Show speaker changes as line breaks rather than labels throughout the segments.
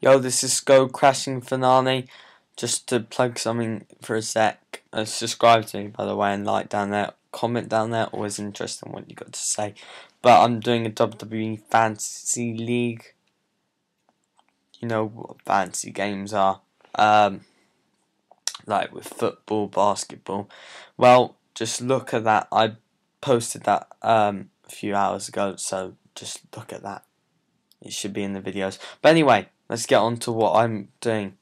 Yo, this is Go Crashing Finale. Just to plug something for a sec. Subscribe to me, by the way, and like down there. Comment down there. Always interesting what you got to say. But I'm doing a WWE Fantasy League. You know what fantasy games are. Like with football, basketball. Well, just look at that. I posted that a few hours ago, so just look at that. It should be in the videos. But anyway, let's get on to what I'm doing.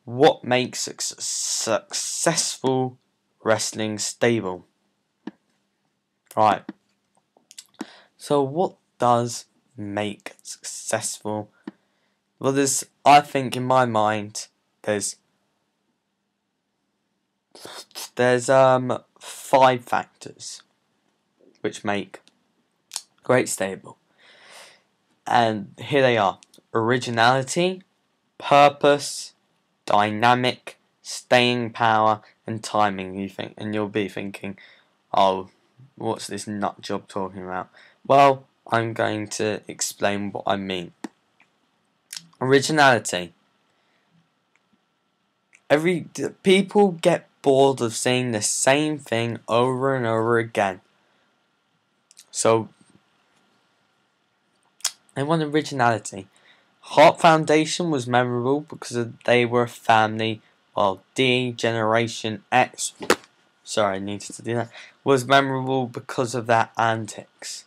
What makes a successful wrestling stable? Right. So what does make successful? Well, I think in my mind, there's 5 factors which make great stable. And here they are: originality, purpose, dynamic, staying power, and timing. You'll be thinking, oh, what's this nut job talking about? Well, I'm going to explain what I mean. Originality. People get bored of seeing the same thing over and over again. So they want originality. Heart Foundation was memorable because they were a family, while Generation X, sorry, I needed to do that, was memorable because of their antics.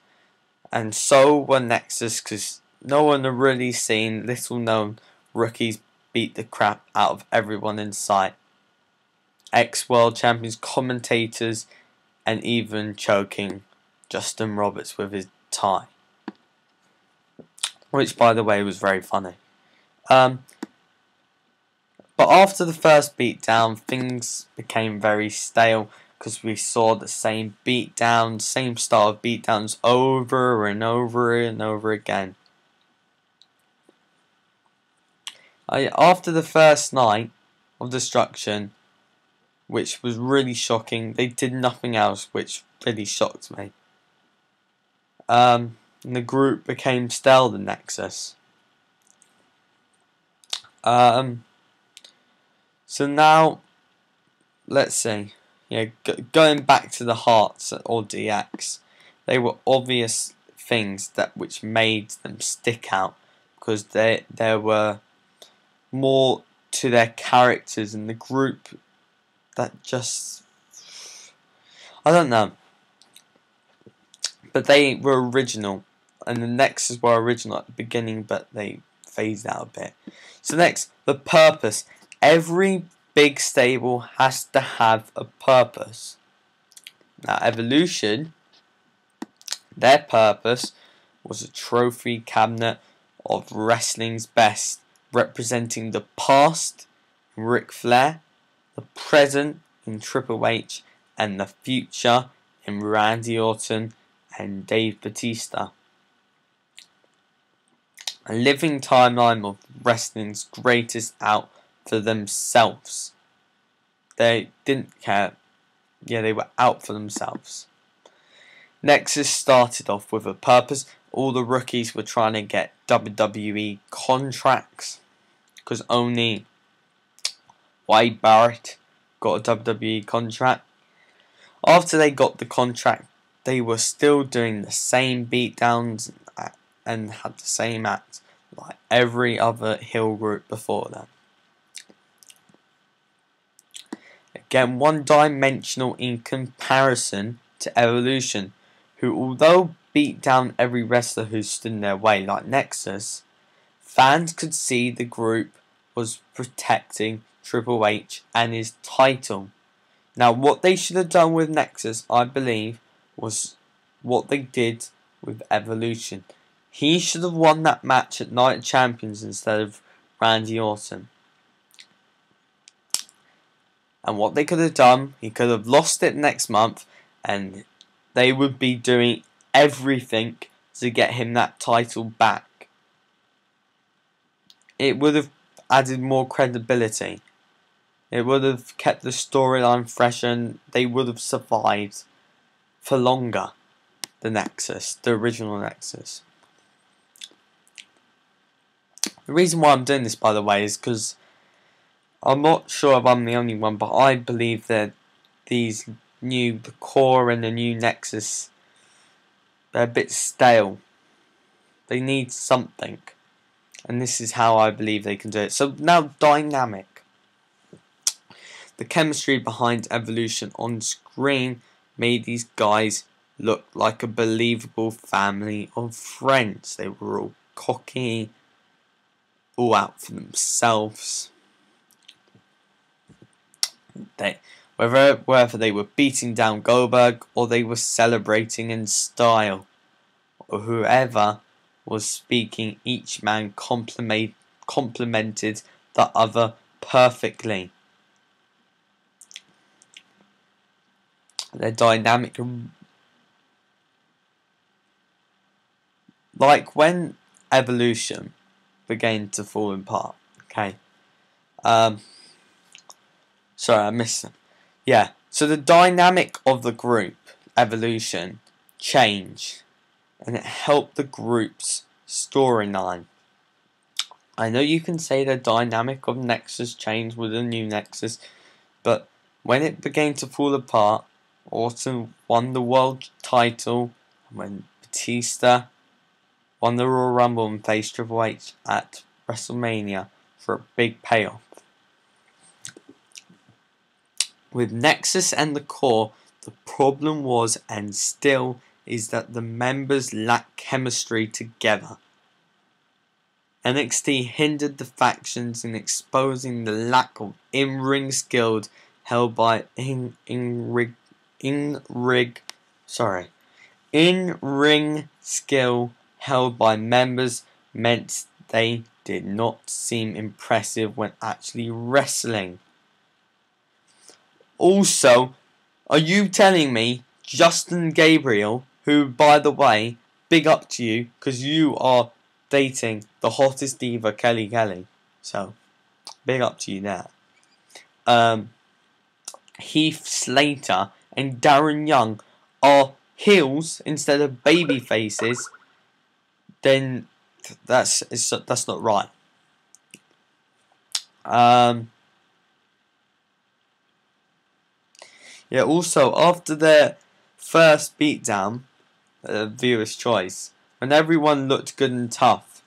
And so were Nexus, because no one had really seen little known rookies beat the crap out of everyone in sight. Ex-world champions, commentators, and even choking Justin Roberts with his tie. Which, by the way, was very funny. But after the first beatdown, things became very stale because we saw the same beatdowns, same style of beatdowns over and over and over again. After the first night of destruction, which was really shocking, they did nothing else, which really shocked me. And the group became stale, the Nexus. So now, let's see. Going back to the Hearts or DX, they were obvious things which made them stick out because there were more to their characters in the group that just, I don't know. But they were original, and the Nexus were original at the beginning, but they phased out a bit. So next, the purpose. Every big stable has to have a purpose. Now, Evolution, their purpose was a trophy cabinet of wrestling's best, representing the past in Ric Flair, the present in Triple H, and the future in Randy Orton and Dave Bautista. A living timeline of wrestling's greatest out for themselves. They didn't care. Yeah, they were out for themselves. Nexus started off with a purpose. All the rookies were trying to get WWE contracts because only Wade Barrett got a WWE contract. After they got the contract, they were still doing the same beatdowns and had the same act like every other heel group before them. Again, one-dimensional in comparison to Evolution, who although beat down every wrestler who stood in their way like Nexus, fans could see the group was protecting Triple H and his title. Now, what they should have done with Nexus, I believe, was what they did with Evolution. He should have won that match at Night of Champions instead of Randy Orton. And what they could have done, he could have lost it next month, and they would be doing everything to get him that title back. It would have added more credibility. It would have kept the storyline fresh, and they would have survived for longer. The Nexus, the original Nexus. The reason why I'm doing this, by the way, is because I'm not sure if I'm the only one, but I believe that the core and the new Nexus, they're a bit stale. They need something. And this is how I believe they can do it. So now, dynamic. The chemistry behind Evolution on screen made these guys look like a believable family of friends. They were all cocky, all out for themselves. Whether they were beating down Goldberg or they were celebrating in style, or whoever was speaking, each man complimented the other perfectly. Their dynamic, like when Evolution began to fall apart. Okay. Sorry, I missed them. Yeah. So the dynamic of the group Evolution changed, and it helped the group's storyline. I know you can say the dynamic of Nexus changed with the new Nexus, but when it began to fall apart, Orton won the world title, and when Batista won the Royal Rumble and faced Triple H at WrestleMania for a big payoff. With Nexus and the core, the problem was, and still is, that the members lack chemistry together. NXT hindered the factions in exposing the lack of in-ring skill held by in-ring skill held by members meant they did not seem impressive when actually wrestling. Also, are you telling me Justin Gabriel, who, by the way, big up to you because you are dating the hottest diva, Kelly Kelly, so big up to you there. Heath Slater and Darren Young are heels instead of baby faces, then that's not right. Yeah. Also, after their first beatdown, viewer's choice, when everyone looked good and tough,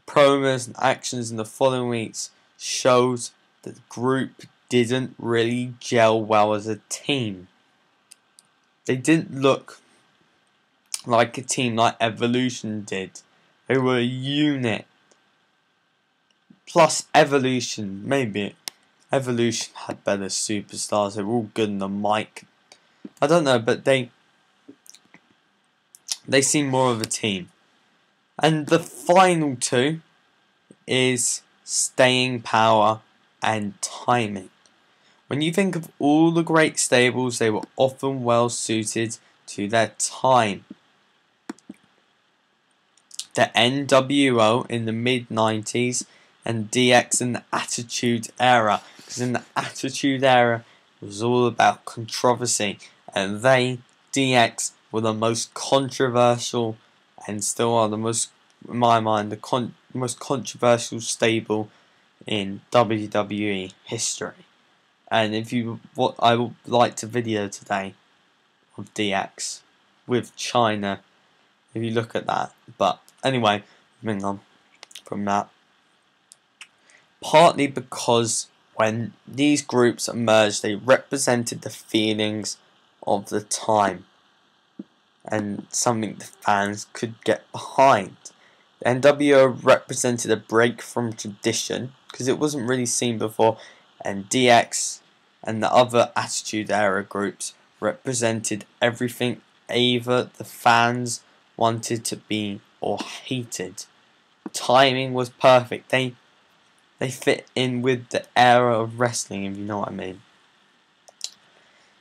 promos and actions in the following weeks shows that the group didn't really gel well as a team. They didn't look like a team like Evolution did. They were a unit. Plus Evolution had better superstars. They were all good on the mic. I don't know, but they seem more of a team. And the final two is staying power and timing. When you think of all the great stables, they were often well suited to their time. The NWO in the mid-90s and DX in the Attitude Era. Because in the Attitude Era, it was all about controversy. And DX, were the most controversial, and still are the most, in my mind, the most controversial stable in WWE history. And I would like to video today of DX with China, if you look at that. But anyway, moving on from that. Partly because when these groups emerged, they represented the feelings of the time and something the fans could get behind. The NWO represented a break from tradition because it wasn't really seen before, and DX and the other Attitude Era groups represented everything either the fans wanted to be or hated. Timing was perfect. They fit in with the era of wrestling, if you know what I mean.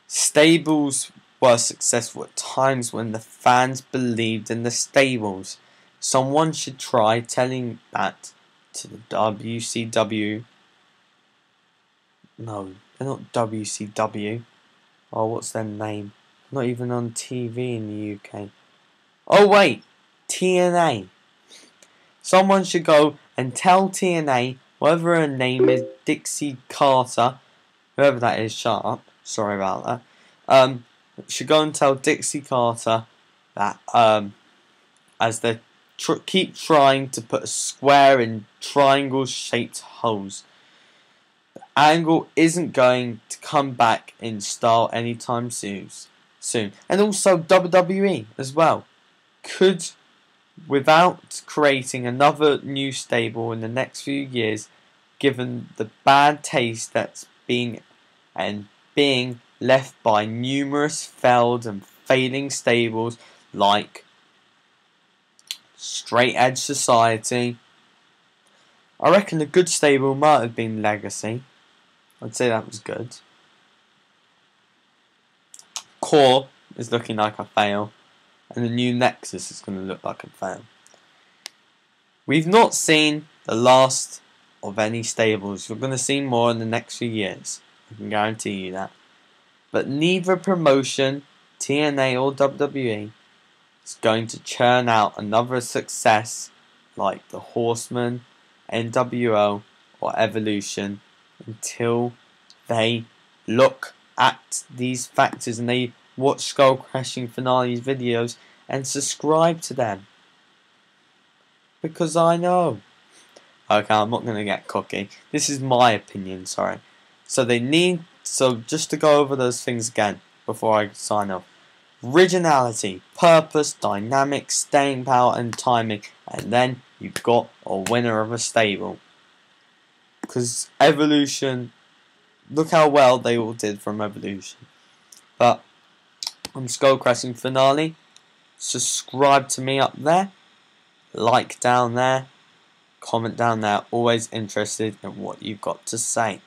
Stables were successful at times when the fans believed in the stables. Someone should try telling that to the WCW. No, they're not WCW. Oh, what's their name? Not even on TV in the UK. Oh wait, TNA. Someone should go and tell TNA, whatever her name is, Dixie Carter, whoever that is, shut up. Sorry about that. Should go and tell Dixie Carter that as they keep trying to put a square in triangle-shaped holes, the Angle isn't going to come back in style anytime soon. And also WWE as well could, without creating another new stable in the next few years, given the bad taste that's being left by numerous failed and failing stables like Straight Edge Society. I reckon a good stable might have been Legacy. I'd say that was good. Core is looking like a fail, and the new Nexus is going to look like a fail. We've not seen the last of any stables. We're going to see more in the next few years. I can guarantee you that. But neither promotion, TNA or WWE, is going to churn out another success like the Horsemen, NWO, or Evolution until they look at these factors and they watch Skull Crashing Finale's videos and subscribe to them. Because I know. Okay, I'm not going to get cocky. This is my opinion, sorry. So just to go over those things again before I sign off. Originality, purpose, dynamic, staying power and timing. And then you've got a winner of a stable. Because Evolution, look how well they all did from Evolution. But I'm Skull Crashing Finale. Subscribe to me up there. Like down there. Comment down there. Always interested in what you've got to say.